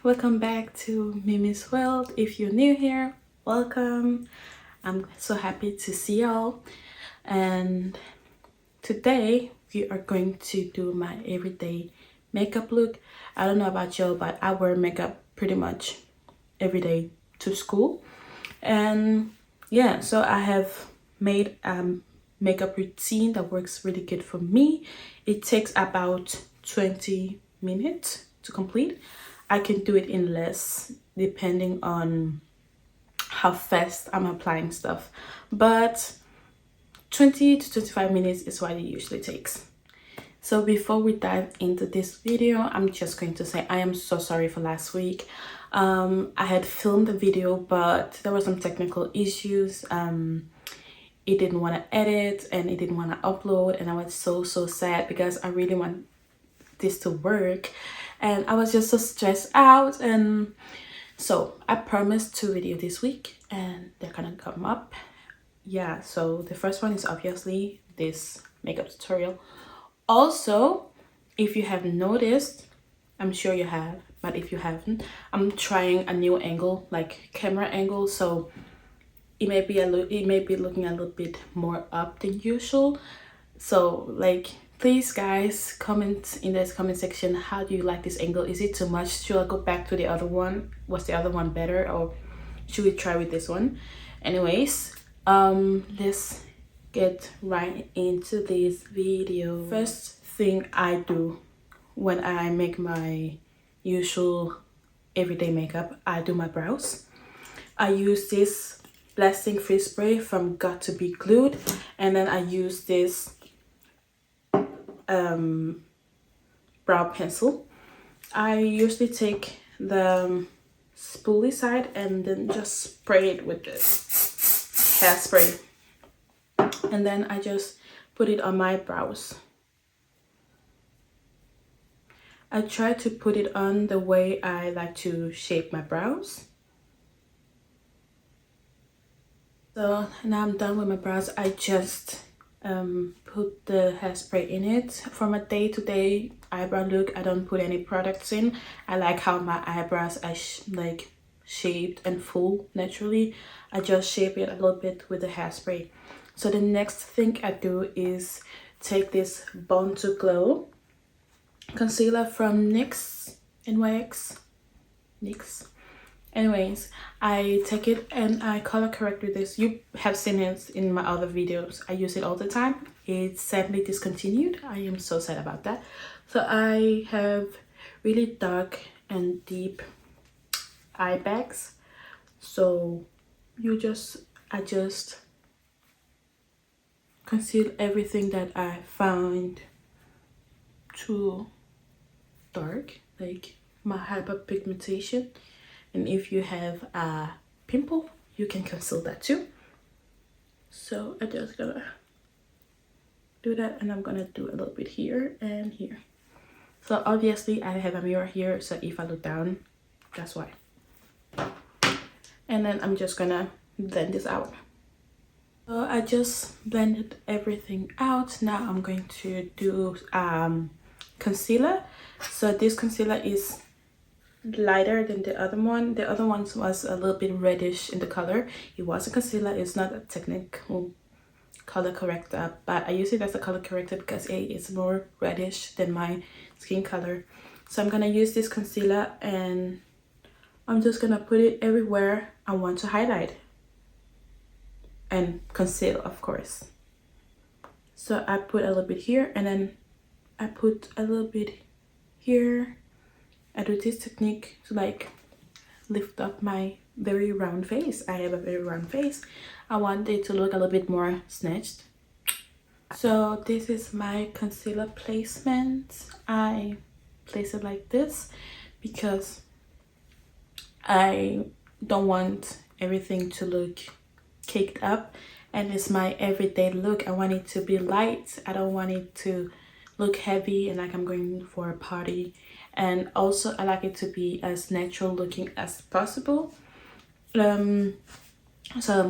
welcome back to Mimi's World. If you're new here, welcome. I'm so happy to see y'all. And today we are going to do my everyday makeup look. I don't know about y'all, but I wear makeup pretty much every day to school. And yeah, so I have made makeup routine that works really good for me. It takes about 20 minutes to complete. I can do it in less depending on how fast I'm applying stuff, but 20 to 25 minutes is what it usually takes. So before we dive into this video, I'm just going to say I am so sorry for last week. I had filmed the video, but there were some technical issues. It didn't want to edit and it didn't want to upload, and I was so sad because I really want this to work and I was just so stressed out. And so I promised 2 videos this week and they're gonna come up. Yeah, so the first one is obviously this makeup tutorial. Also, if you have noticed, I'm sure you have, but if you haven't, I'm trying a new angle, like camera angle, so it may be looking a little bit more up than usual. So like, please guys, comment in this comment section, how do you like this angle? Is it too much? Should I go back to the other one? Was the other one better, or should we try with this one? Anyways, let's get right into this video. First thing I do when I make my usual everyday makeup, I do my brows. I use this blasting free spray from Got to Be Glued, and then I use this brow pencil. I usually take the spoolie side and then just spray it with this hairspray, and then I just put it on my brows. I try to put it on the way I like to shape my brows. So now I'm done with my brows. I just put the hairspray in it. For my day-to-day eyebrow look, I don't put any products in. I like how my eyebrows are like shaped and full naturally. I just shape it a little bit with the hairspray. So the next thing I do is take this Born to Glow concealer from NYX. Anyways, I take it and I color correct with this. You have seen it in my other videos. I use it all the time. It's sadly discontinued. I am so sad about that. So I have really dark and deep eye bags. So I just conceal everything that I found too dark, like my hyperpigmentation. And if you have a pimple, you can conceal that too. So I just gonna do that, and I'm gonna do a little bit here and here. So obviously I have a mirror here, so if I look down, that's why. And then I'm just gonna blend this out. So I just blended everything out. Now I'm going to do concealer. So this concealer is lighter than the other one. The other one was a little bit reddish in the color. It was a concealer. It's not a technical color corrector, but I use it as a color corrector because it's more reddish than my skin color. So I'm gonna use this concealer and I'm just gonna put it everywhere I want to highlight and conceal, of course. So I put a little bit here, and then I put a little bit here. I do this technique to like lift up my very round face. I have a very round face. I want it to look a little bit more snatched. So this is my concealer placement. I place it like this because I don't want everything to look caked up, and it's my everyday look. I want it to be light. I don't want it to look heavy and like I'm going for a party. And also I like it to be as natural looking as possible. So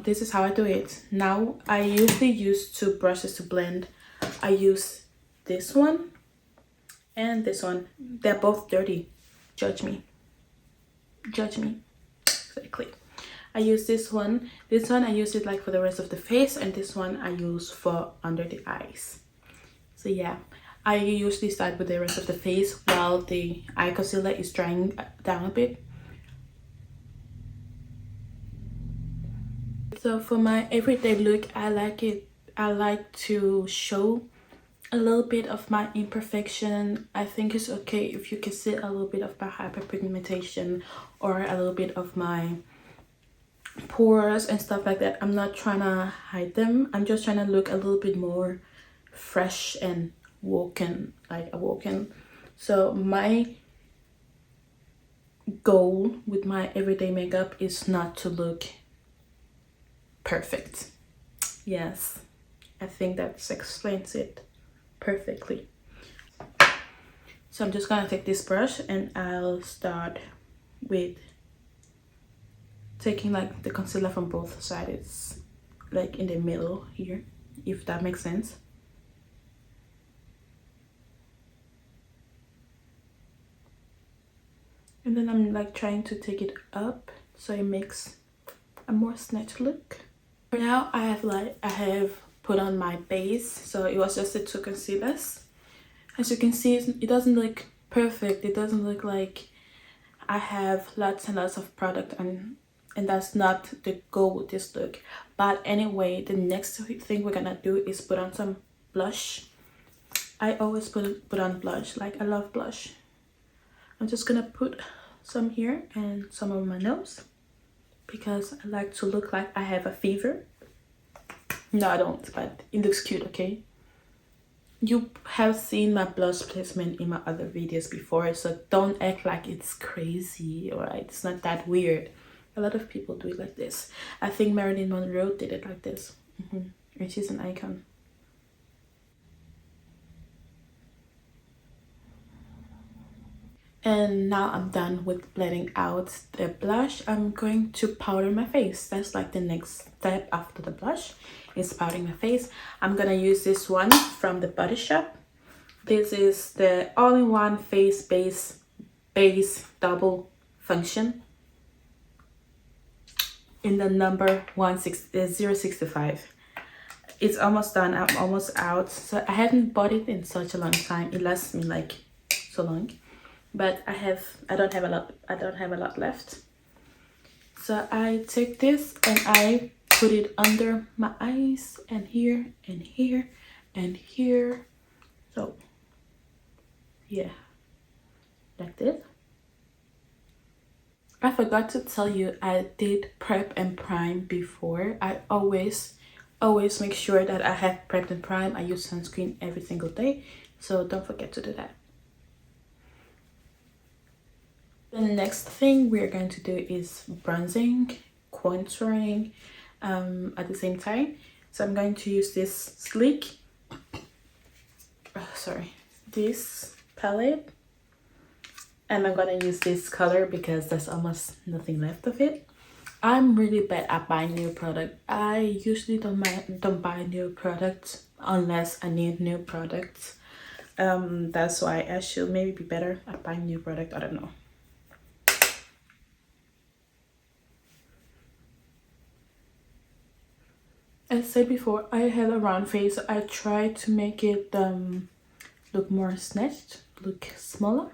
this is how I do it. Now I usually use 2 brushes to blend. I use this one and this one. They're both dirty, judge me. judge me. Exactly. I use this one. This one I use it like for the rest of the face, and this one I use for under the eyes. So yeah, I usually start with the rest of the face while the eye concealer is drying down a bit. So for my everyday look, I like to show a little bit of my imperfection. I think it's okay if you can see a little bit of my hyperpigmentation or a little bit of my pores and stuff like that. I'm not trying to hide them. I'm just trying to look a little bit more fresh and woken, like awoken. So my goal with my everyday makeup is not to look perfect. Yes, I think that explains it perfectly. So I'm just gonna take this brush and I'll start with taking like the concealer from both sides, like in the middle here, if that makes sense. And then I'm like trying to take it up so it makes a more snatched look. For now I have put on my base, so it was just the two concealers. As you can see, it doesn't look perfect. It doesn't look like I have lots and lots of product on, and that's not the goal with this look. But anyway, the next thing we're gonna do is put on some blush. I always put on blush, like I love blush. I'm just gonna put some here and some on my nose because I like to look like I have a fever. No, I don't, but it looks cute, okay? You have seen my blush placement in my other videos before, so don't act like it's crazy, alright? It's not that weird. A lot of people do it like this. I think Marilyn Monroe did it like this. And she's an icon. And now I'm done with blending out the blush. I'm going to powder my face. That's like the next step after the blush is powdering my face. I'm gonna use this one from the Body Shop. This is the all-in-one face base double function in the number 065. It's almost done. I'm almost out. So I haven't bought it in such a long time. It lasts me like so long. But I don't have a lot left. So I take this and I put it under my eyes and here and here and here. So yeah, like this. I forgot to tell you, I did prep and prime before. I always make sure that I have prepped and prime. I use sunscreen every single day, so don't forget to do that. The next thing we're going to do is bronzing, contouring at the same time. So I'm going to use this sleek, this palette, and I'm gonna use this color because there's almost nothing left of it. I'm really bad at buying new product. I usually don't buy new products unless I need new products. That's why I should maybe be better at buying new product. I don't know. As I said before, I have a round face. So I try to make it look more snatched, look smaller.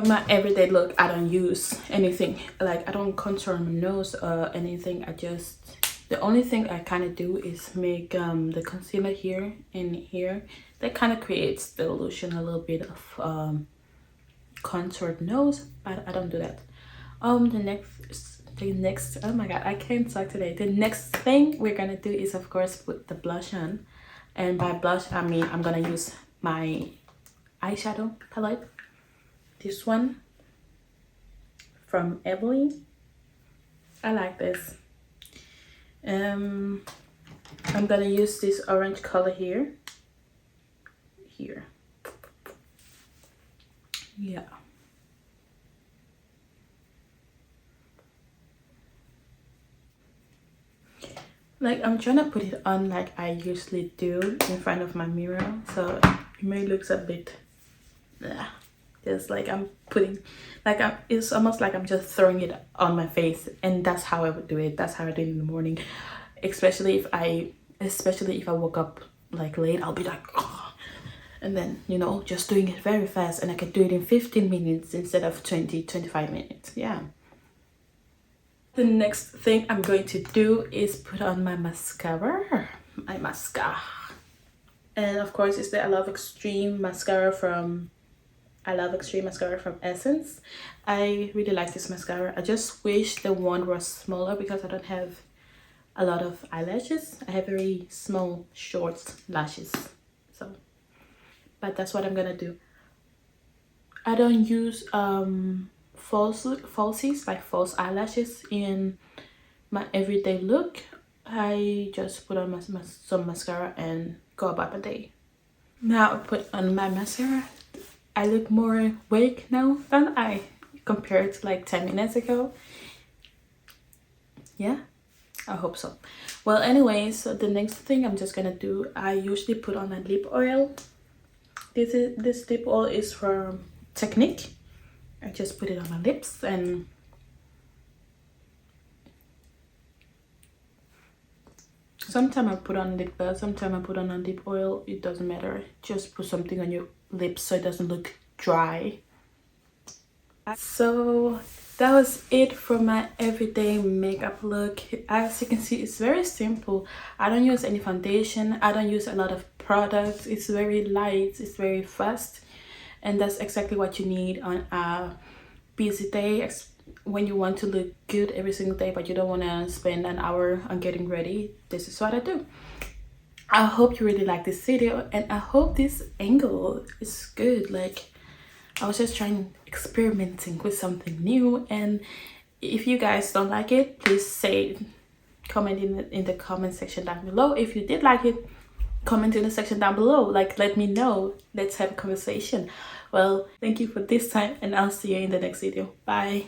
My everyday look, I don't use anything, like I don't contour my nose or anything. The only thing I kind of do is make the concealer here and here. That kind of creates the illusion a little bit of contoured nose, but I don't do that. The next, oh my god, I can't talk today. The next thing we're gonna do is of course put the blush on, and by blush I mean I'm gonna use my eyeshadow palette. This one from Evelyn. I like this. I'm gonna use this orange color here. Yeah. Like, I'm trying to put it on like I usually do in front of my mirror, so it may looks a bit just like I'm putting, like it's almost like I'm just throwing it on my face, and that's how I would do it. That's how I do it in the morning, especially if I woke up like late. I'll be like, oh, and then, you know, just doing it very fast, and I can do it in 15 minutes instead of 20-25 minutes. Yeah. The next thing I'm going to do is put on my mascara. My mascara. And of course it's the I Love Extreme mascara from Essence. I really like this mascara. I just wish the one was smaller because I don't have a lot of eyelashes. I have very small, short lashes. So, but that's what I'm gonna do. I don't use falsies, like false eyelashes, in my everyday look. I just put on some mascara and go about my day. Now I put on my mascara. I look more awake now than I compared to like 10 minutes ago. Yeah, I hope so. Well, anyways, so the next thing I'm just gonna do, I usually put on a lip oil. This lip oil is from Technique. I just put it on my lips, and sometimes I put on lip balm, sometimes I put on a lip oil. It doesn't matter. Just put something on your lips so it doesn't look dry. So that was it for my everyday makeup look. As you can see, it's very simple. I don't use any foundation. I don't use a lot of products. It's very light. It's very fast. And that's exactly what you need on a busy day, when you want to look good every single day but you don't want to spend an hour on getting ready. This is what I do. I hope you really like this video, and I hope this angle is good. Like, I was just experimenting with something new, and if you guys don't like it, please comment in the comment section down below. If you did like it, comment in the section down below. Like, let me know. Let's have a conversation. Well, thank you for this time, and I'll see you in the next video. Bye.